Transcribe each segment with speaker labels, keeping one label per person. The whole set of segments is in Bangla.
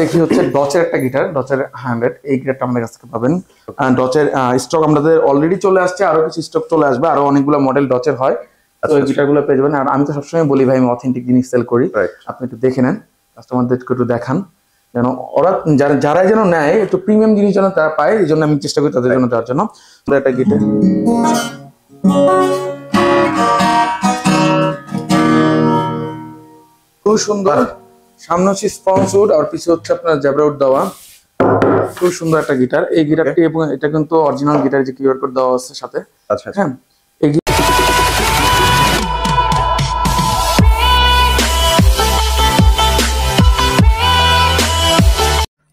Speaker 1: দেখি হচ্ছে ডচের একটা গিটার, ডচের 100, এই গিটারটা আমাদের কাছ থেকে পাবেন। ডচের স্টক আমাদের অলরেডি চলে আসছে, আরো কিছু স্টক চলে আসবে, আরো অনেকগুলো মডেল ডচের হয়। তো এই গিটারগুলো পেয়ে যাবেন। আর আমি তো সবসময় বলি ভাই আমি অথেন্টিক জিনিস সেল করি, আপনি একটু দেখে নেন, কাস্টমারদেরকে একটু দেখান, যেন ওরা যারাই যেন নেয় একটু প্রিমিয়াম জিনিস যেন তারা পায়, এই জন্য আমি চেষ্টা করি তাদের জন্য দেওয়ার জন্য। একটা গিটার খুব সুন্দর, সামনে হচ্ছে স্পঞ্জ উড আর পিছনে হচ্ছে আপনার জেব্রা উড দেওয়া, খুব সুন্দর একটা গিটার। এই গিটারটি এবং এটা কিন্তু অরিজিনাল গিটার, যে কিউআর কোড দেওয়া আছে সাথে।
Speaker 2: আচ্ছা
Speaker 1: হ্যাঁ,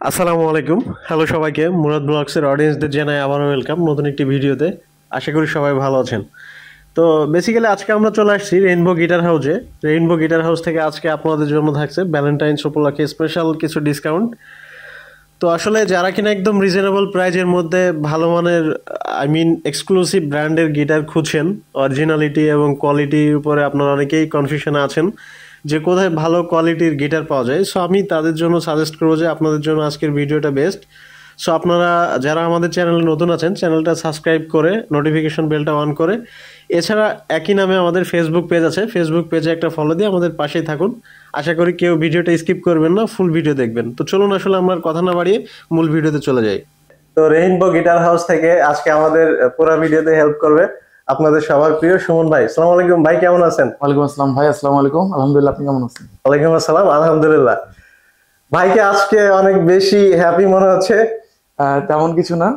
Speaker 2: আসসালামু আলাইকুম, হ্যালো সবাইকে। মুরাদ ব্লগসের অডিয়েন্সদের জানাই আবারও ওয়েলকাম নতুন একটি ভিডিওতে। আশা করি সবাই ভালো আছেন। তো বেসিক্যালি আজকে আমরা চলে আসছি রেইনবো গিটার হাউসে। রেইনবো গিটার হাউস থেকে আজকে আপনাদের জন্য থাকছে ভ্যালেন্টাইন্স উপলক্ষে স্পেশাল কিছু ডিসকাউন্ট। তো আসলে যারা কিনা একদম রিজনেবল প্রাইজের মধ্যে ভালো মানের এক্সক্লুসিভ ব্র্যান্ডের গিটার খুঁজছেন, অরিজিনালিটি এবং কোয়ালিটির উপরে আপনারা অনেকেই কনফিউশনে আছেন যে কোথায় ভালো কোয়ালিটির গিটার পাওয়া যায়। সো আমি তাদের জন্য সাজেস্ট করবো যে আপনাদের জন্য আজকের ভিডিওটা বেস্ট। সো আপনারা যারা আমাদের চ্যানেলে নতুন আছেন, চ্যানেলটা সাবস্ক্রাইব করে নোটিফিকেশন বেলটা অন করে, এছাড়া একই নামে আমাদের ফেসবুক পেজ আছে, ফেসবুক পেজে একটা ফলো দিয়ে আমাদের পাশেই থাকুন। আশা করি কেউ ভিডিওটা স্কিপ করবেন না, ফুল ভিডিও দেখবেন। তো চলুন আসলে আমরা কথা না বাড়িয়ে মূল ভিডিওতে চলে যাই। তো রেইনবো গিটার হাউস থেকে আজকে আমাদের পুরো ভিডিওতে হেল্প করবে আপনাদের সবার প্রিয় সুমন ভাই। আসসালামু আলাইকুম ভাই, কেমন আছেন?
Speaker 1: ওয়ালাইকুম আসসালাম ভাই। আসসালামু আলাইকুম, আলহামদুলিল্লাহ, আপনি কেমন আছেন?
Speaker 2: ওয়ালাইকুম আসসালাম, আলহামদুলিল্লাহ। ভাইকে আজকে অনেক বেশি হ্যাপি মনে হচ্ছে।
Speaker 1: তেমন কিছু না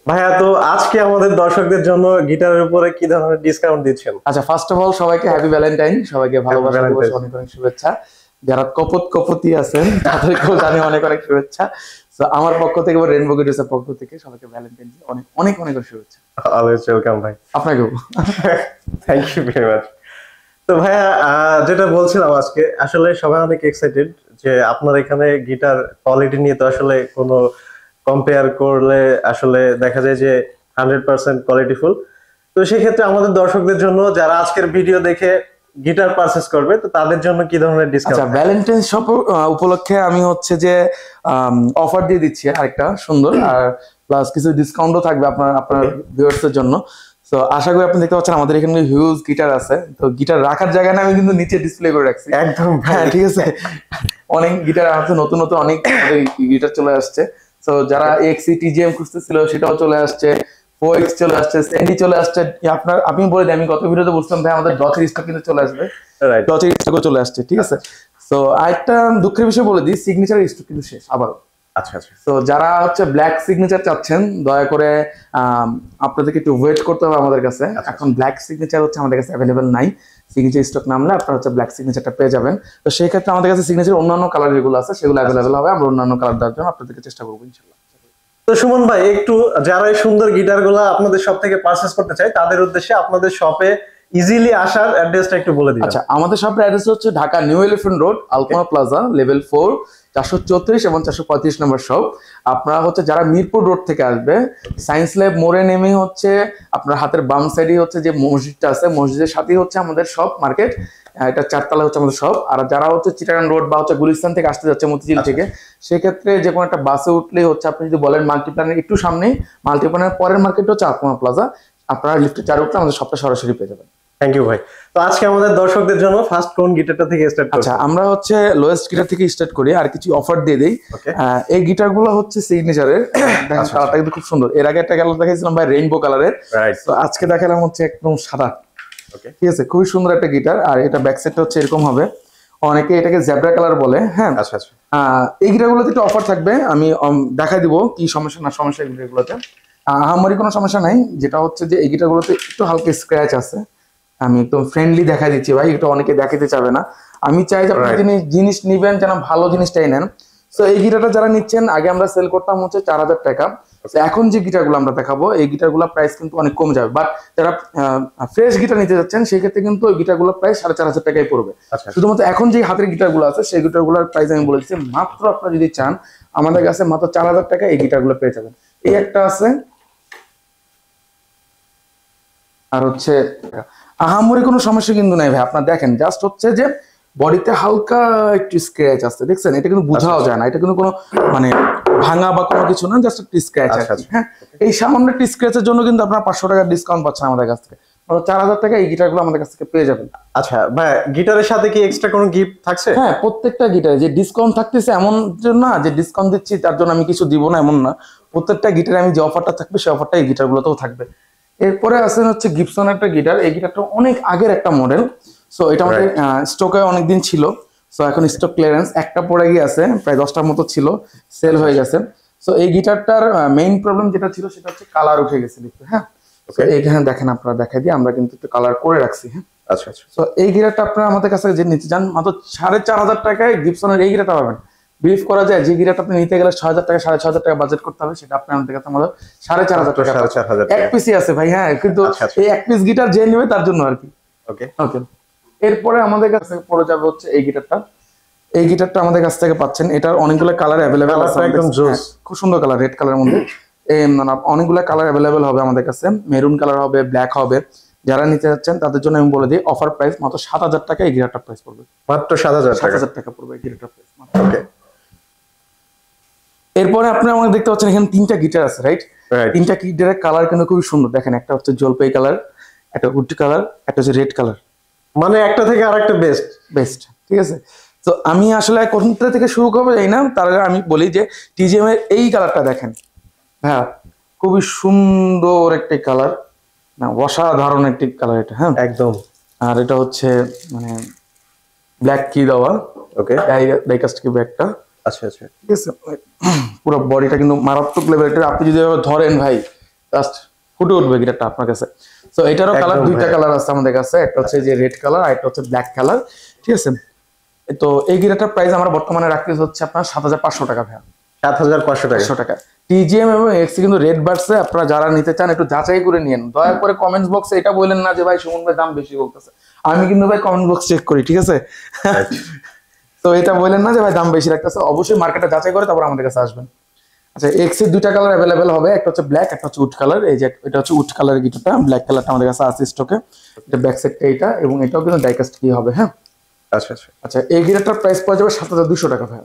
Speaker 2: ভাইয়া, তো আজকে আমাদের দর্শকদের জন্য গিটারের উপরে কি ধরনের ডিসকাউন্ট দিচ্ছেন?
Speaker 1: আচ্ছা, ফার্স্ট অফ অল সবাইকে হ্যাপি ভ্যালেন্টাইন, সবাইকে ভালোবাসা দিবস, অনেক অনেক শুভেচ্ছা। যারা কপতি আছেন তাদেরকেও জানি অনেক অনেক শুভেচ্ছা। তো আমার পক্ষ থেকে বা রেইনবো গিটার্সের পক্ষ থেকে সবাইকে ভ্যালেন্টাইন ডে অনেক অনেক অনেক শুভেচ্ছা।
Speaker 2: অলওয়েজ ওয়েলকাম ভাই।
Speaker 1: আপনাকেও
Speaker 2: থ্যাংক ইউ ভেরি মাচ। তো ভাইয়া, যেটা বলছিলাম, আজকে আসলে সবাই অনেক এক্সাইটেড যে আপনার এখানে গিটার কোয়ালিটি নিয়ে তো আসলে কোনো কম্পেয়ার করলে আসলে দেখা যায় যে 100% কোয়ালিটিফুল। তো সেক্ষেত্রে আমাদের দর্শকদের জন্য যারা আজকের ভিডিও দেখে গিটার পারচেজ করবে, তো তাদের জন্য কি ধরনের ডিসকাউন্ট?
Speaker 1: আচ্ছা, ভ্যালেন্টাইন শপ উপলক্ষে আমি হচ্ছে যে অফার দিয়ে দিচ্ছি আরেকটা সুন্দর, আর প্লাস কিছু ডিসকাউন্টও থাকবে আপনার ভিউয়ার্সদের জন্য। তো আশা করি আপনি দেখতে পাচ্ছেন আমাদের এখানে হিউজ গিটার আছে। তো গিটার রাখার জায়গা না, আমি কিন্তু নিচে ডিসপ্লে করে রাখছি
Speaker 2: একদম।
Speaker 1: হ্যাঁ, ঠিক আছে। অনেক গিটার আছে, নতুন নতুন অনেক গিটার চলে আসছে। তো যারা এক্সি টিজিএম খুঁজতেছিল সেটাও চলে আসছে, ফোএক্স চলে আসছে, স্যান্ডি চলে আসছে। আপনি বলে দিই, আমি গত ভিডিওতে বলছিলাম ভাই আমাদের ডচের স্টক কিন্তু চলে আসবে, ডচের স্টকও চলে আসছে, ঠিক আছে। তো আরেকটা দুঃখের বিষয় বলে দিই, সিগনেচার স্টক কিন্তু শেষ আবারও।
Speaker 2: আচ্ছা আচ্ছা।
Speaker 1: তো যারা হচ্ছে ব্ল্যাক সিগনেচার চাচ্ছেন, দয়া করে আপনাদেরকে একটু ওয়েট করতে হবে আমাদের কাছে। এখন ব্ল্যাক সিগনেচার হচ্ছে আমাদের কাছে অ্যাভেলেবেল নাই। সিগনেচার স্টক নামলে আপনারা হচ্ছে ব্ল্যাক সিগনেচারটা পেয়ে যাবেন। তো সেই ক্ষেত্রে আমাদের কাছে সিগনেচার অন্যান্য কালার যেগুলো আছে সেগুলো অ্যাভেলেবেল হবে। আমরা অন্যান্য কালার দেওয়ার জন্য আপনাদেরকে চেষ্টা করবো ইনশাআল্লাহ।
Speaker 2: তো সুমন ভাই, একটু যারা এই সুন্দর গিটারগুলো আপনাদের শপ থেকে পারচেজ করতে চায় তাদের উদ্দেশ্যে আপনাদের শপে ইজিলি আসার অ্যাড্রেসটা একটু বলে দিন।
Speaker 1: আচ্ছা, আমাদের শপের অ্যাড্রেস হচ্ছে ঢাকা নিউ এলিফ্যান্ট রোড, আলপনা প্লাজা, লেভেল 4, 434 এবং 435 নম্বর শপ। আপনারা হচ্ছে যারা মিরপুর রোড থেকে আসবে, সায়েন্স ল্যাব মোড়ে নেমে হচ্ছে আপনার হাতের বাম সাইডে হচ্ছে যে মসজিদটা আছে, মসজিদের সাথেই হচ্ছে আমাদের শপ মার্কেট। এটা 4 তলা হচ্ছে আমাদের শপ। আর যারা হচ্ছে চিটাগাং রোড বা হচ্ছে গুলিস্তান থেকে আসতে যাচ্ছে মতিঝিল থেকে, সেক্ষেত্রে যে কোনো একটা বাসে উঠলেই হচ্ছে, আপনি যদি বলেন মাল্টিপ্ল্যানের একটু সামনেই, মাল্টিপ্ল্যানের পরের মার্কেট হচ্ছে আলপনা প্লাজা, আপনারা লিফটে 4 উঠলে আমাদের শপটা সরাসরি পেয়ে যাবেন।
Speaker 2: থ্যাংক ইউ ভাই। তো আজকে আমাদের দর্শকদের জন্য ফার্স্ট কোন গিটারটা থেকে স্টার্ট করব?
Speaker 1: আচ্ছা, আমরা হচ্ছে লোয়েস্ট গিটার থেকে স্টার্ট করি, আর কিছু অফার দিয়ে দেই। এই গিটারগুলো হচ্ছে সিগনেচারের, দেখেন কালারটা কিন্তু খুব সুন্দর। এর আগে একটা কালার দেখাইছিলাম ভাই রেইনবো কালারের, তো আজকে দেখালাম হচ্ছে একদম সাদা, ঠিক আছে। খুবই সুন্দর একটা গিটার। আর এটা ব্যাক সাইডটা হচ্ছে এরকম হবে, অনেকে এটাকে জেব্রা কালার বলে। হ্যাঁ,
Speaker 2: আচ্ছা আচ্ছা।
Speaker 1: এই গিটারগুলোতে একটু অফার থাকবে, আমি দেখাই দিব কি সমস্যা না সমস্যা। এই গিটারগুলোতে আহামরি কোনো সমস্যা নাই, যেটা হচ্ছে যে এই গিটারগুলোতে একটু হালকা স্ক্র্যাচ আছে। আমি একদম ফ্রেন্ডলি দেখা দিচ্ছি ভাই, এটা অনেকে দেখাতে চাবে না। আমি চাই যে আপনি জিনিস নিবেন যেন ভালো জিনিসটাই নেন। তো এই গিটারটা যারা নিচ্ছেন, আগে আমরা সেল করতাম হচ্ছে 4000 টাকা। এখন যে গিটারগুলো আমরা দেখাবো, এই গিটারগুলোর প্রাইস কিন্তু অনেক কমে যাবে। বাট যারা ফ্রেশ গিটার নিতে যাচ্ছেন, সেই ক্ষেত্রে কিন্তু ওই গিটারগুলোর প্রাইস 4500 টাকায় পড়বে। শুধুমাত্র এখন যে হাতের গিটারগুলো আছে, সেই গিটারগুলোর প্রাইস আমি বলে দিচ্ছি, মাত্র আপনারা যদি চান আমাদের কাছে মাত্র 4000 টাকা এই গিটারগুলো পেয়ে যাবেন। এই একটা আছে, আর হচ্ছে আহামরি কোনো সমস্যা কিন্তু নাই ভাই। আপনার দেখেন জাস্ট হচ্ছে যে বডিতে হালকা একটু স্ক্র্যাচ আছে, দেখছেন? এটা কিন্তু বোঝাও যায় না, এটা কিন্তু কোনো মানে ভাঙা বা কোনো কিছু না, জাস্ট একটু স্ক্র্যাচ
Speaker 2: আচ্ছা,
Speaker 1: আছে।
Speaker 2: আচ্ছা।
Speaker 1: হ্যাঁ, এই সামান্য একটু স্ক্র্যাচের জন্য কিন্তু আপনার 500 টাকা ডিসকাউন্ট পাচ্ছেন আমাদের কাছ থেকে। 4000 টাকা এই গিটারগুলো আমাদের কাছ থেকে পেয়ে যাবেন।
Speaker 2: আচ্ছা ভাই, গিটারের সাথে কি এক্সট্রা কোনো গিফট থাকছে?
Speaker 1: হ্যাঁ, প্রত্যেকটা গিটারে যে ডিসকাউন্ট থাকতেছে এমন না যে ডিসকাউন্ট দিচ্ছি তার জন্য আমি কিছু দিব না, এমন না। প্রত্যেকটা গিটারে আমি যে অফারটা থাকবে সেই অফারটা এই গিটারগুলোতেও থাকবে। এরপরে আসেন হচ্ছে গিবসন একটা গিটার। এই গিটারটা অনেক আগের একটা মডেল। সো এটা আমাদের স্টকে অনেকদিন ছিল। সো এখন স্টক ক্লিয়ারেন্স একটা পড়ে গিয়ে আছে, প্রায় 10টার মতো ছিল, সেল হয়ে গেছে। সো এই গিটারটার মেইন প্রবলেম যেটা ছিল সেটা হচ্ছে কালার উঠে গেছে দেখতে। হ্যাঁ, এইখানে দেখেন, আপনারা দেখাই দিই, আমরা কিন্তু একটু কালার করে রাখছি। হ্যাঁ,
Speaker 2: আচ্ছা আচ্ছা।
Speaker 1: তো এই গিটারটা আপনারা আমাদের কাছে যে নিতে চান মাত্র 4500 টাকায় গিবসনের এই গিটারটা পাবেন। বিলিভ করা যায় যে গিটারটা আপনি নিতে গেলে 6000 টাকা 6500 টাকা বাজেট করতে হবে, সেটা আপনি আমাদের কাছে আমাদের 4500 টাকা।
Speaker 2: 4500
Speaker 1: এক পিসই আছে ভাই। হ্যাঁ, কিন্তু
Speaker 2: আচ্ছা, আচ্ছা।
Speaker 1: এই এক পিস গিটার যে নেবে তার জন্য আর কি।
Speaker 2: ওকে
Speaker 1: ওকে, এরপরে আমাদের কাছে পড়ে যাবে হচ্ছে এই গিটারটা। এই গিটারটা আমাদের কাছ থেকে পাচ্ছেন, এটার অনেকগুলো কালার অ্যাভেলেবেল আছে।
Speaker 2: কালারটা একদম জোস।
Speaker 1: খুব সুন্দর কালার, রেড কালারের মধ্যে অনেকগুলো কালার অ্যাভেলেবেল হবে আমাদের কাছে। মেরুন কালার হবে, ব্ল্যাক হবে। যারা নিতে যাচ্ছেন তাদের জন্য আমি বলে দিই অফার প্রাইস মাত্র 7000 টাকা এই গিটারটার প্রাইস পড়বে।
Speaker 2: মাত্র 7000 টাকা।
Speaker 1: 7000 টাকা পড়বে এই গিটারটার প্রাইস।
Speaker 2: ওকে,
Speaker 1: এরপরে আপনি আমাকে দেখতে পাচ্ছেন এখানে 3টা গিটার আছে, রাইট?
Speaker 2: রাইট।
Speaker 1: 3টা গিটারের কালার কিন্তু খুবই সুন্দর। দেখেন, একটা হচ্ছে জলপাই কালার, একটা উড কালার, একটা হচ্ছে রেড কালার।
Speaker 2: মানে একটা থেকে আরেকটা বেস্ট।
Speaker 1: বেস্ট, ঠিক আছে? তো আমি আসলে কোনটা থেকে শুরু করবো জানি না, তার আগে আমি বলি যে টিজিএম এর এই কালারটা দেখেন। হ্যাঁ, খুবই সুন্দর একটি কালার, না অসাধারণ একটি কালার এটা। হ্যাঁ,
Speaker 2: একদম।
Speaker 1: আর এটা হচ্ছে মানে ব্ল্যাক কি দেওয়া।
Speaker 2: ওকে,
Speaker 1: ডাইকাস্ট কি ব্যাগটা।
Speaker 2: আচ্ছা আচ্ছা।
Speaker 1: ঠিক আছে, পুরো বডিটা কিন্তু মারাত্মক লেভেলের। আপনি যদি এভাবে ধরেন ভাই, জাস্ট ফুটে উঠবে গিটারটা আপনার কাছে। তো এটারও কালার
Speaker 2: একদম
Speaker 1: দুইটা
Speaker 2: ভাই।
Speaker 1: কালার আছে আমাদের কাছে, একটা হচ্ছে যে রেড কালার আর একটা হচ্ছে ব্ল্যাক কালার। ঠিক আছে, তো এই গিটারটার প্রাইস আমরা বর্তমানে রাখতেছি হচ্ছে আপনার 7500 টাকা ভাইয়া।
Speaker 2: 7500 টাকা।
Speaker 1: 500 টাকা। টিজিএম এবং এক্সি কিন্তু রেড বার্ডসে আপনারা যারা নিতে চান একটু যাচাই করে নিন। দয়া করে কমেন্টস বক্সে এটা বললেন না যে ভাই সুমন ভাই দাম বেশি বলতেছে। আমি কিন্তু ভাই কমেন্ট বক্স চেক করি, ঠিক আছে? তো এটা বললেন না যে ভাই দাম বেশি রাখতেছে। অবশ্যই মার্কেটটা যাচাই করে তারপর আমাদের কাছে আসবেন। আচ্ছা, এক্স এর দুইটা কালার অ্যাভেলেবেল হবে, একটা হচ্ছে ব্ল্যাক, একটা হচ্ছে উড কালার। এই যে এটা হচ্ছে উড কালারের গিটারটা, ব্ল্যাক কালারটা আমাদের কাছে আছে স্টকে। এটা ব্যাক সাইডটা এটা, এবং এটাও কিন্তু ডাইকাস্ট কি হবে। হ্যাঁ,
Speaker 2: আচ্ছা আচ্ছা।
Speaker 1: আচ্ছা, এই গিটারটার প্রাইস পড়ে যাবে 7200 টাকা ভাই।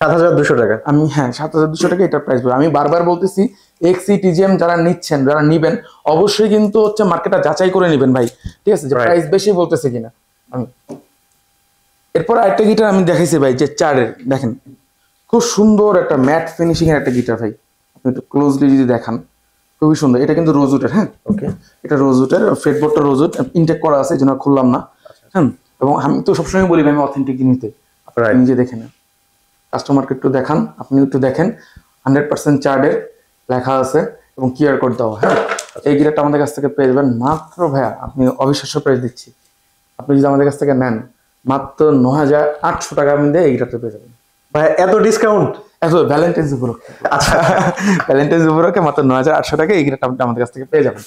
Speaker 2: 7200 টাকা।
Speaker 1: আমি, হ্যাঁ, 7200 টাকা এটার প্রাইস বলবো। আমি বারবার বলতেছি এক্সি টিজিএম যারা নিচ্ছেন, যারা নিবেন, অবশ্যই কিন্তু হচ্ছে মার্কেটটা যাচাই করে নেবেন ভাই, ঠিক আছে? যে
Speaker 2: Right.
Speaker 1: প্রাইস বেশি বলতেছে কিনা। আমি এরপর আরেকটা গিটার আমি দেখাইছি ভাই, যে চারের দেখেন, খুব সুন্দর একটা ম্যাট ফিনিশিং এর একটা গিটার ভাই। আপনি একটু ক্লোজলি যদি দেখান, খুবই সুন্দর। এটা কিন্তু রোজউডের। হ্যাঁ,
Speaker 2: ওকে,
Speaker 1: এটা রোজউডের, ফ্রেটবোর্ডটা রোজউড, ইনটেক করা আছে, এই জন্য খুললাম না। হ্যাঁ, এবং আমি তো সবসময় বলি ভাই আমি অথেন্টিক জিনিসতে
Speaker 2: Right.
Speaker 1: নিজে দেখে নেন, কাস্টমারকে একটু দেখান, আপনি একটু দেখেন। 100% চার্ডের লেখা আছে এবং কিউআর কোড দেওয়া। হ্যাঁ, এই গিটারটা আমাদের কাছ থেকে পেয়ে যাবেন মাত্র ভাইয়া, আপনি অবিশ্বাস্য প্রাইস দিচ্ছি। আপনি যদি আমাদের কাছ থেকে নেন মাত্র 9800 টাকার মধ্যে এই গিটারটা পেয়ে যাবেন।
Speaker 2: ভাই এত ডিসকাউন্ট?
Speaker 1: এত ভ্যালেন্টাইন্স উপলক্ষে। আচ্ছা, ভ্যালেন্টাইন্স উপলক্ষে মাত্র 9800 টাকা এই গিটারটা আপনি আমাদের কাছ থেকে পেয়ে যাবেন।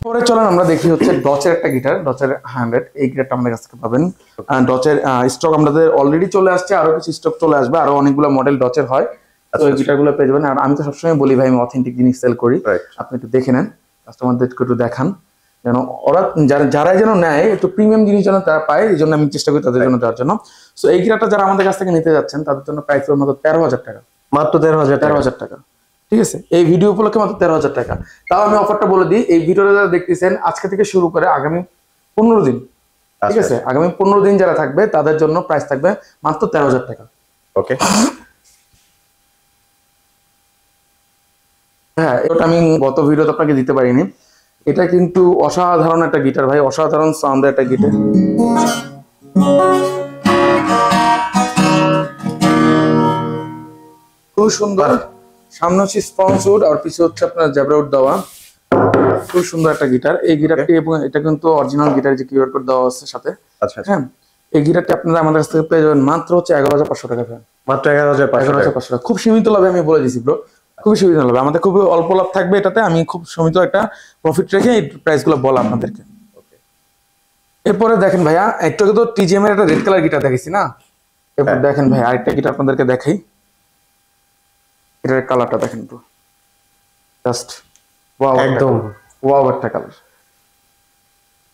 Speaker 1: পরে চলেন আমরা দেখি হচ্ছে ডচের একটা গিটার, ডচের 100। এই গিটারটা আমাদের কাছ থেকে পাবেন। ডচের স্টক আমাদের অলরেডি চলে আসছে, আরো কিছু স্টক চলে আসবে, আরো অনেকগুলো মডেল ডচের হয়। তো এই গিটারগুলো পেয়ে যাবেন। আর আমি তো সবসময় বলি ভাই আমি অথেন্টিক জিনিস সেল করি।
Speaker 2: Right.
Speaker 1: আপনি একটু দেখে নেন, কাস্টমারদেরকে একটু দেখান, যেন ওরা যারাই যেন নেয় একটু প্রিমিয়াম জিনিস যেন তারা পায়, এই জন্য আমি চেষ্টা করি তাদের জন্য দেওয়ার জন্য। সো এই গিটারটা যারা আমাদের কাছ থেকে নিতে যাচ্ছেন তাদের জন্য প্রাইস হবে মাত্র 13000 টাকা।
Speaker 2: মাত্র 13000 টাকা।
Speaker 1: 13000 টাকা, ঠিক আছে? এই ভিডিও উপলক্ষে মাত্র 13000 টাকা। তাও আমি অফারটা বলে দিই, এই ভিডিওটা যারা দেখতেছেন আজকে থেকে শুরু করে আগামী 15 দিন, ঠিক আছে? আগামী 15 দিন যারা থাকবে তাদের জন্য প্রাইস থাকবে মাত্র 13000 টাকা।
Speaker 2: ওকে,
Speaker 1: হ্যাঁ, এটা আমি গত ভিডিওতে আপনাকে দিতে পারিনি। এটা কিন্তু অসাধারণ একটা গিটার ভাই, অসাধারণ সাউন্ডের একটা গিটার। খুব সুন্দর, সামনে হচ্ছে স্পঞ্জ উড আর পিছনে হচ্ছে আপনার জ্যাব্রা উড দেওয়া। খুব সুন্দর একটা গিটার এই গিটারটি, এবং এটা কিন্তু অরিজিনাল গিটার, যে কিউআর কোড দেওয়া আছে সাথে।
Speaker 2: আচ্ছা আচ্ছা।
Speaker 1: হ্যাঁ, এই গিটারটি আপনারা আমাদের কাছ থেকে পেয়ে যাবেন মাত্র হচ্ছে 11500 টাকা।
Speaker 2: মাত্র 11500 টাকা।
Speaker 1: 11500 টাকা, খুব সীমিত লাভে আমি বলে দিছি ব্রো, খুবই সীমিত লাভে। আমাদের খুব অল্প লাভ থাকবে এটাতে, আমি খুব সীমিত একটা প্রফিট রেখে এই প্রাইস গুলো বলা আপনাদেরকে। এরপরে দেখেন ভাইয়া, একটু তো টিজিএম এর একটা রেড কালার গিটার দেখেছি না, এরপর দেখেন ভাই আরেকটা গিটার আপনাদেরকে দেখাই। এটার কালারটা দেখেন ব্রো, জাস্ট ওয়াও,
Speaker 2: একদম
Speaker 1: ওয়াও একটা কালার।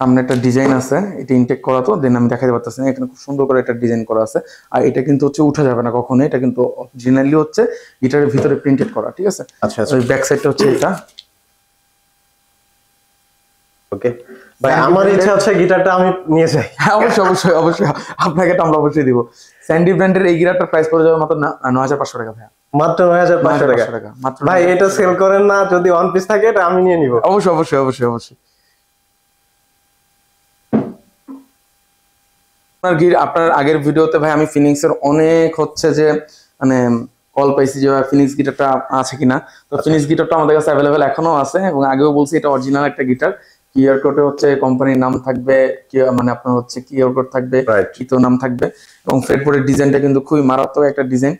Speaker 1: সামনে একটা ডিজাইন আছে, এটা ইনটেক করা, তো দেন আমি দেখাতে পারতেছি না, এখানে খুব সুন্দর করে একটা ডিজাইন করা আছে। আর এটা কিন্তু হচ্ছে উঠা যাবে না কখনো, এটা কিন্তু অরিজিনালি হচ্ছে গিটারের ভিতরে প্রিন্টেড করা, ঠিক আছে।
Speaker 2: আচ্ছা আচ্ছা,
Speaker 1: ওই ব্যাক সাইডটা হচ্ছে এটা।
Speaker 2: ওকে ভাই, আমার ইচ্ছা হচ্ছে গিটারটা আমি নিয়ে যাই।
Speaker 1: হ্যাঁ অবশ্যই অবশ্যই অবশ্যই, আপনাকে তো আমরা অবশ্যই দিব। স্যান্ডি ব্র্যান্ডের এই গিটারটার প্রাইস পড়ে যাবে মাত্র 9500 টাকা ভাই।
Speaker 2: মাত্র 9500 টাকা
Speaker 1: মাত্র।
Speaker 2: ভাই এটা সেল করেন না, যদি ওয়ান পিস থাকে এটা আমি নিয়ে নিব।
Speaker 1: অবশ্যই অবশ্যই অবশ্যই অবশ্যই। আপনার আগের ভিডিওতে ভাই আমি ফিনিক্স এর অনেক হচ্ছে যে মানে কল পাইছি যে ফিনিক্স গিটারটা আছে কিনা। তো ফিনিক্স গিটারটা আমাদের কাছে অ্যাভেলেবেল এখনো আছে, এবং আগেও বলছি এটা অরিজিনাল একটা গিটার। কিউআর কোডে হচ্ছে কোম্পানির নাম থাকবে, মানে আপনার হচ্ছে কিউআর কোড থাকবে, কিতো নাম থাকবে, এবং ফ্রেডবোর্ডের ডিজাইনটা কিন্তু খুবই মারাত্মক একটা ডিজাইন।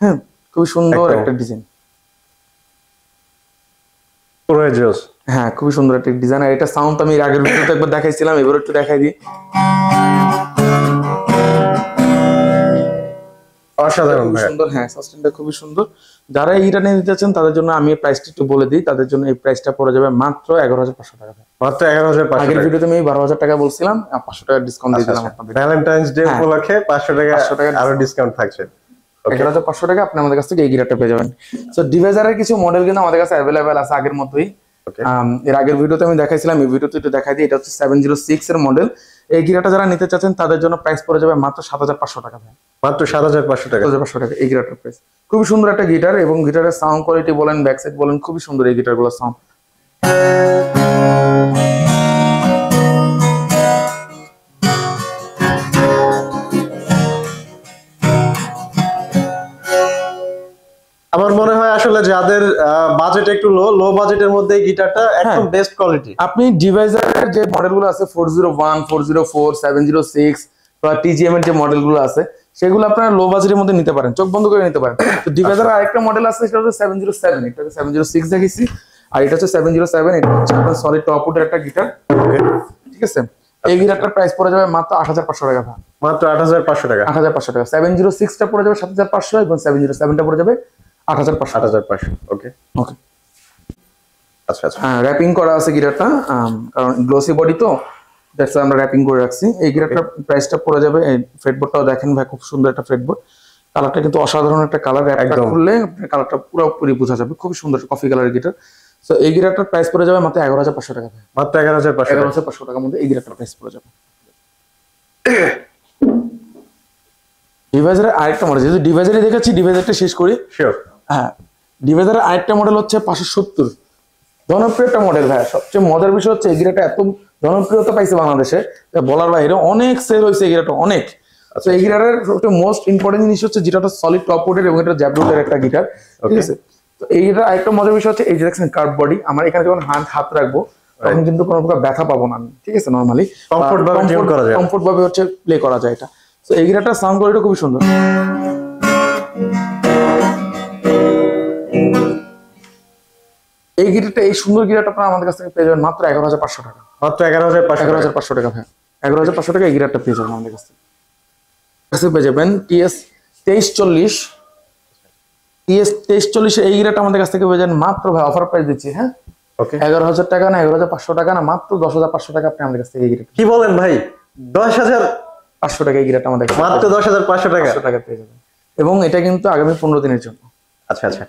Speaker 1: হ্যাঁ খুবই সুন্দর একটা ডিজাইন, হ্যাঁ খুবই সুন্দর একটা ডিজাইন। আর এটা সাউন্ড আমি আগের ভিডিওতে একবার দেখাইছিলাম, এবার একটু দেখাই দিই।
Speaker 2: অসাধারণ ভাই,
Speaker 1: সুন্দর, হ্যাঁ সাসটেনটা খুবই সুন্দর। যারা এইটা নিয়ে নিতে চাচ্ছেন তাদের জন্য আমি প্রাইসটা একটু বলে দিই, তাদের জন্য এই প্রাইসটা পড়ে যাবে মাত্র 11500 টাকা।
Speaker 2: মাত্র 11500।
Speaker 1: আগের ভিডিওতে আমি 12000 টাকা বলছিলাম, 500 টাকা ডিসকাউন্ট দিয়ে দিলাম আপনাদের।
Speaker 2: ভ্যালেন্টাইন্স ডে উপলক্ষে 500 টাকা আরো ডিসকাউন্ট থাকছে।
Speaker 1: 11500 টাকা আপনি আমাদের কাছ থেকে এই গিটারটা পেয়ে যাবেন। সো ডিভাইজারের কিছু মডেল কিন্তু আমাদের কাছে অ্যাভেলেবেল আছে আগের মতোই। এর আগের ভিডিওতে আমি দেখাইছিলাম, এই ভিডিওতে একটু দেখাই দিই। এটা হচ্ছে 706 এর মডেল। এই গিটারটা যারা নিতে চাচ্ছেন তাদের জন্য প্রাইস পড়ে যাবে মাত্র 7500 টাকা।
Speaker 2: মাত্র 7500 টাকা।
Speaker 1: 7500 টাকা এই গিটারটার প্রাইস। খুবই সুন্দর একটা গিটার, এবং গিটারের সাউন্ড কোয়ালিটি বলেন, ব্যাক সাইড বলেন, খুবই সুন্দর এই গিটারগুলোর সাউন্ড।
Speaker 2: আমার মনে হয় আসলে যাদের বাজেট একটু লো বাজেটের মধ্যে গিটারটা একদম বেস্ট কোয়ালিটি।
Speaker 1: আপনি ডিভাইজারের যে মডেলগুলো আছে 401, 404, 706 বা টিজিএম এর যে মডেলগুলো আছে সেগুলো আপনারা লো বাজেটের মধ্যে নিতে পারেন, চোখ বন্ধ করে নিতে পারেন। তো ডিভাইজারের আরেকটা মডেল আছে, সেটা হচ্ছে 707, এটা 706 দেখেছি, আর এটা হচ্ছে 707। এটা হচ্ছে আপনার সলিড টপ উডের একটা গিটার, ঠিক আছে। এই গিটারটার প্রাইস পড়ে যাবে মাত্র 8500 টাকা।
Speaker 2: মাত্র 8500 টাকা।
Speaker 1: 8500 টাকা। 706 টা পড়ে যাবে 7500, এবং 707 টা পড়ে যাবে 8500।
Speaker 2: 8500, ওকে
Speaker 1: ওকে।
Speaker 2: আচ্ছা আচ্ছা,
Speaker 1: হ্যাঁ র্যাপিং করা আছে গিটারটা, কারণ গ্লোসি বডি তো, দ্যাটস আমরা র্যাপিং করে রাখছি। এই গিটারটার প্রাইসটা পড়ে যাবে, এই ফ্রেডবোর্ডটাও দেখেন ভাই, খুব সুন্দর একটা ফ্রেডবোর্ড। কালারটা কিন্তু অসাধারণ একটা কালার, একটা খুললে কালারটা পুরোপুরি বোঝা যাবে, খুবই সুন্দর কফি কালারের গিটার। সো এই গিটারটার প্রাইস পড়ে যাবে মাত্র 11500 টাকা।
Speaker 2: মাত্র 11500
Speaker 1: টাকার মধ্যে এই গিটারটার প্রাইস পড়ে যাবে। ডিভাইজারের আরেকটা মডেল, যেহেতু ডিভাইজারই দেখাচ্ছি ডিভাইজারটা শেষ করি।
Speaker 2: শিওর।
Speaker 1: হ্যাঁ ডিভাইজারের আরেকটা মডেল হচ্ছে 570, জনপ্রিয় একটা মডেল ভাই। সবচেয়ে মজার বিষয় হচ্ছে এই গিটারটা এত জনপ্রিয়তা পাইছে বাংলাদেশে বলার বাইরে, অনেক সেল হয়েছে এই গিটারটা অনেক। তো এই গিটারের সবচেয়ে মোস্ট ইম্পর্টেন্ট জিনিস হচ্ছে যেটা সলিড টপ উডের, এবং এটা জ্যাবরুটের একটা গিটার, ঠিক আছে। তো এই গিটার আরেকটা মজার বিষয় হচ্ছে এই যে দেখছেন কার্ভ বডি, আমার এখানে যখন হাত রাখবো তখন কিন্তু কোনো প্রকার ব্যথা পাবো না আমি, ঠিক আছে। নরমালি কমফোর্ট ভাবে হচ্ছে প্লে করা যায় এটা। তো এই গিটারটার সাউন্ড কোয়ালিটি খুবই সুন্দর। এই গিটারটা, এই সুন্দর গিটারটা আপনারা আমাদের কাছ থেকে পেয়ে যাবেন মাত্র 11500 টাকা।
Speaker 2: মাত্র 11500
Speaker 1: টাকা। হ্যাঁ 11500 টাকা এই গিটারটা পেয়ে যাবেন আমাদের কাছ থেকে। পেয়ে যাবেন TS 2340, TS 2340 এই গিটারটা আমাদের কাছ থেকে পেয়ে যাবেন মাত্র, ভাই অফার প্রাইস দিচ্ছি, হ্যাঁ
Speaker 2: ওকে,
Speaker 1: 11000 টাকা না, 11500 টাকা না, মাত্র 10500 টাকা আপনি আমাদের কাছ থেকে এই গিটার।
Speaker 2: কি বলেন ভাই, 10500
Speaker 1: টাকা এই গিটারটা আমাদের
Speaker 2: মাত্র 10500
Speaker 1: টাকা পেয়ে যাবেন, এবং এটা কিন্তু আগামী 15 দিনের জন্য।
Speaker 2: আচ্ছা আচ্ছা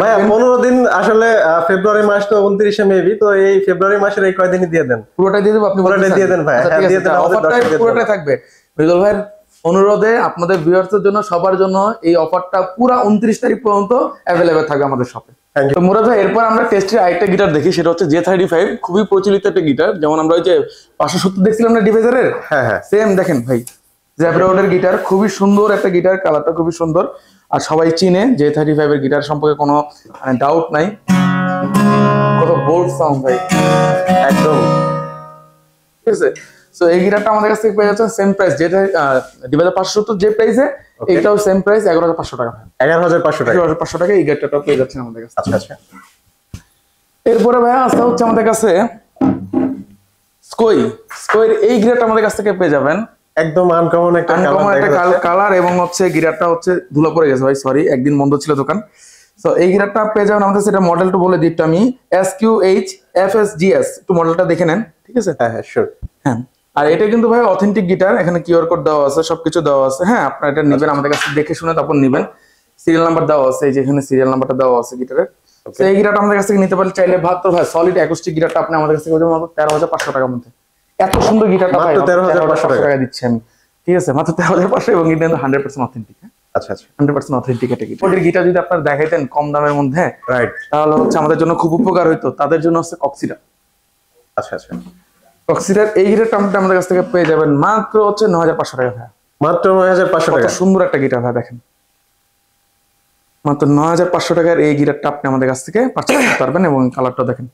Speaker 2: ভাই, 15 দিন আসলে ফেব্রুয়ারি মাস তো 29 মেবি, তো এই ফেব্রুয়ারি মাসের এই কয়দিনই দিয়ে দেন।
Speaker 1: পুরোটাই দিয়ে দেব, আপনি
Speaker 2: পুরোটাই দিয়ে দেন ভাই। হ্যাঁ দিয়ে দেন,
Speaker 1: অফারটা পুরোটাই থাকবে। মৃদুল ভাইয়ের অনুরোধে আপনাদের ভিউয়ার্সদের জন্য, সবার জন্য এই অফারটা পুরো 29 তারিখ পর্যন্ত अवेलेबल থাকবে আমাদের শপে। তো মুরাদ ভাই এরপর আমরা টেস্টের আরেকটা গিটার দেখি, সেটা হচ্ছে J35, খুবই প্রচলিত একটা গিটার। যেমন আমরা ওই যে 570 দেখছিলাম না ডিভাইজারের,
Speaker 2: হ্যাঁ হ্যাঁ
Speaker 1: সেম দেখেন ভাই জ্যাবরোডের গিটার, খুবই সুন্দর একটা গিটার, কালারটা খুবই সুন্দর, আর সবাই চিনে J35 এর গিটার সম্পর্কে কোনো ডাউট নাই। কত বোল্ড সাউন্ড ভাই, একদম ঠিক আছে। সো এই গিটারটা আমাদের কাছ থেকে পেয়ে যাচ্ছেন সেম প্রাইস, যেটা ডিভাইজার 570 যে প্রাইসে, এটাও সেম প্রাইস 11500 টাকা। 11500 টাকা এই গিটারটা পেয়ে যাচ্ছেন আমাদের কাছে।
Speaker 2: আচ্ছা আচ্ছা,
Speaker 1: এরপরে ভাই আসতে হচ্ছে আমাদের কাছে স্কোয়ের এই গিটারটা আমাদের কাছ থেকে পেয়ে যাবেন
Speaker 2: একদম আনকমন একটা
Speaker 1: কালার, এবং হচ্ছে গিটারটা হচ্ছে ধুলা পড়ে গেছে ভাই, সরি একদিন বন্ধ ছিল দোকান। তো এই গিটারটা পেয়ে যাবেন আমাদের, সেটা মডেলটা বলে দিই আমি, SQH FSGS, একটু মডেলটা দেখে নেন, ঠিক আছে।
Speaker 2: হ্যাঁ হ্যাঁ শিওর।
Speaker 1: হ্যাঁ, আর এটা কিন্তু ভাই অথেন্টিক গিটার, এখানে কিউআর কোড দেওয়া আছে, সবকিছু দেওয়া আছে। হ্যাঁ, আপনারা এটা নেবেন আমাদের কাছে দেখে শুনে তারপর নেবেন। সিরিয়াল নাম্বার দেওয়া আছে, এই যে এখানে সিরিয়াল নাম্বারটা দেওয়া আছে গিটারের। তো এই গিটারটা আমাদের কাছ থেকে নিতে পারলে চাইলে ভাত ভাই সলিড অ্যাকুস্টিক গিটারটা আপনি আমাদের কাছ থেকে মাত্র 13,500 টাকার মধ্যে। এত সুন্দর গিটারটা ভাই
Speaker 2: 13,500
Speaker 1: টাকা দিচ্ছি আমি, ঠিক আছে, মাত্র 13,500, এবং এটা 100% অথেন্টিক।
Speaker 2: আচ্ছা আচ্ছা,
Speaker 1: 100% অথেন্টিক একটা গিটার। ওদের গিটার যদি আপনারা দেখাইতেন কম দামের মধ্যে,
Speaker 2: রাইট,
Speaker 1: তাহলে হচ্ছে আমাদের জন্য খুব উপকার হইতো। তাদের জন্য হচ্ছে কক্সিডার।
Speaker 2: আচ্ছা আচ্ছা,
Speaker 1: কক্সিডার এই গিটারটা আপনি আমাদের কাছ থেকে পেয়ে যাবেন মাত্র হচ্ছে 9,500 টাকা ভাই।
Speaker 2: মাত্র 9,500
Speaker 1: কত
Speaker 2: টাকা।
Speaker 1: সুন্দর একটা গিটার ভাই, দেখেন মাত্র 9,500 টাকার এই গিটারটা আপনি আমাদের কাছ থেকে পারচেজ করতে পারবেন। এবং কালারটা দেখেন,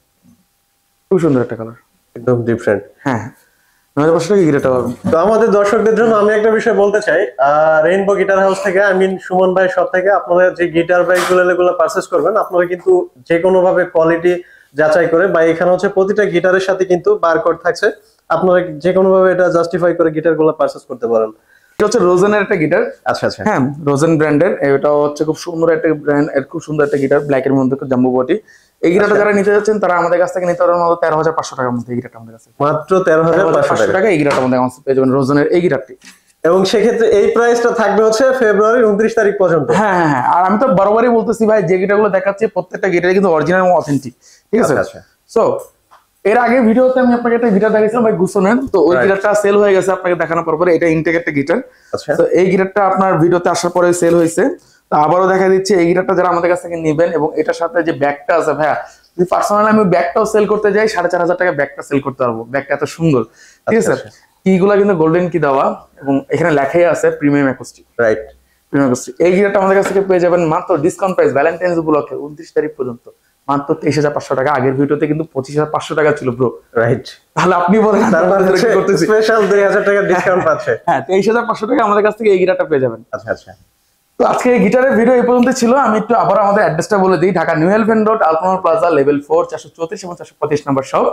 Speaker 1: খুব সুন্দর একটা কালার,
Speaker 2: একদম ডিফারেন্ট।
Speaker 1: হ্যাঁ, 9,500 টাকা গিটারটা পাবেন।
Speaker 2: তো আমাদের দর্শকদের জন্য আমি একটা বিষয় বলতে চাই, রেইনবো গিটার হাউস থেকে, আই মিন সুমন ভাই সব থেকে আপনারা যে গিটার বা এগুলো পারচেস করবেন, আপনারা কিন্তু যে কোনো ভাবে কোয়ালিটি যাচাই করে, বা এখানে হচ্ছে প্রতিটা গিটারের সাথে কিন্তু বারকোড থাকছে, আপনারা যে কোনো ভাবে এটা জাস্টিফাই করে গিটারগুলো পারচেস করতে পারেন।
Speaker 1: এটা হচ্ছে রোজেনের একটা গিটার।
Speaker 2: আচ্ছা আচ্ছা,
Speaker 1: হ্যাঁ, রোজেন ব্র্যান্ডের, এটা হচ্ছে খুব সুন্দর একটা ব্র্যান্ড, এর খুব সুন্দর একটা গিটার, ব্ল্যাক এর মধ্যে জাম্বো বডি। এই গিটারটা যারা নিতে যাচ্ছেন তারা আমাদের কাছ থেকে নিতে পারবেন মাত্র 13,500 টাকার মধ্যে। এই গিটারটা আমাদের কাছে
Speaker 2: মাত্র 13,500
Speaker 1: টাকা, এই গিটারটা আমাদের কাছে পেয়ে যাবেন, রোজেনের এই গিটারটি।
Speaker 2: এবং সেক্ষেত্রে এই প্রাইসটা থাকবে হচ্ছে ফেব্রুয়ারি 29 তারিখ পর্যন্ত।
Speaker 1: হ্যাঁ হ্যাঁ হ্যাঁ, আর আমি তো বরাবরই বলতেছি ভাই, যে গিটারগুলো দেখাচ্ছি প্রত্যেকটা গিটার কিন্তু অরিজিনাল এবং অথেন্টিক, ঠিক আছে।
Speaker 2: আচ্ছা,
Speaker 1: সো এর আগে ভিডিওতে আমি আপনাকে একটা গিটার দেখাইছিলাম ভাই গুসনের, তো ওই গিটারটা সেল হয়ে গেছে আপনাকে দেখানোর পরে। এটা ইনটেক একটা গিটার।
Speaker 2: আচ্ছা,
Speaker 1: তো এই গিটারটা আপনার ভিডিওতে আসার পরে সেল হয়েছে। তো আবারও দেখা দিচ্ছে এই গিটারটা যারা আমাদের কাছ থেকে নেবেন, এবং এটার সাথে যে ব্যাগটা আছে ভাইয়া, যদি পার্সোনালি আমি ব্যাগটাও সেল করতে যাই 4,500 টাকা ব্যাগটা সেল করতে পারবো। ব্যাগটা এত সুন্দর, ঠিক আছে। কিগুলা কিন্তু গোল্ডেন কি দেওয়া, এবং এখানে লেখাই আছে premium acoustic,
Speaker 2: right,
Speaker 1: premium acoustic. এই গিটারটা আমাদের কাছ থেকে পেয়ে যাবেন মাত্র ডিসকাউন্ট প্রাইস, ভ্যালেন্টাইন্স উপলক্ষে 29 তারিখ পর্যন্ত মাত্র 23,500 টাকা। আগের ভিডিওতে কিন্তু 25,500 টাকা ছিল ব্রো,
Speaker 2: রাইট।
Speaker 1: তাহলে আপনি বলেন
Speaker 2: স্পেশাল 2,000 টাকা ডিসকাউন্ট পাচ্ছে।
Speaker 1: হ্যাঁ, 23,500 টাকা আমাদের কাছ থেকে এই গিটারটা পেয়ে যাবেন।
Speaker 2: আচ্ছা আচ্ছা,
Speaker 1: তো আজকে এই গিটারের ভিডিও এই পর্যন্ত ছিল। আমি একটু আবার আমাদের অ্যাড্রেসটা বলে দিই। ঢাকা নিউ এলিফ্যান্ট রোড, আলপনা প্লাজা, লেভেল 4, 434 এবং 425 নম্বর শপ।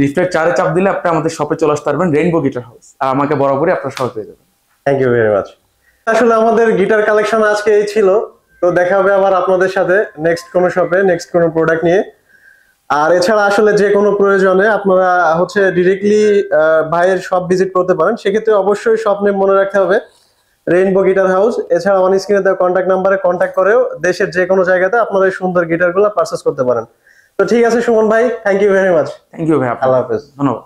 Speaker 1: লিফটের 4-এ চাপ দিলে আপনি আমাদের শপে চলে আসতে পারবেন, রেইনবো গিটার হাউস, আর আমাকে বরাবরই আপনার শপে পেয়ে যাবেন।
Speaker 2: Thank you very much. আসলে আমাদের গিটার কালেকশন আজকে এই ছিল। তো দেখা হবে আবার আপনাদের সাথে নেক্সট কোনো শপে, নেক্সট কোনো প্রোডাক্ট নিয়ে। আর এছাড়া আসলে যে কোনো প্রয়োজনে আপনারা হচ্ছে ডিরেক্টলি ভাইয়ের শপ ভিজিট করতে পারেন। সেক্ষেত্রে অবশ্যই শপ নেম মনে রাখতে হবে, রেইনবো গিটার হাউস। এছাড়া অন স্ক্রিনে দেওয়া কন্ট্যাক্ট নাম্বারে কন্ট্যাক্ট করেও দেশের যে কোনো জায়গাতে আপনারা এই সুন্দর গিটারগুলো পারচেস করতে পারেন। তো ঠিক আছে সুমন ভাই, thank you very much.
Speaker 1: Thank you ভাই,
Speaker 2: আল্লাহ হাফেজ।
Speaker 1: ধন্যবাদ।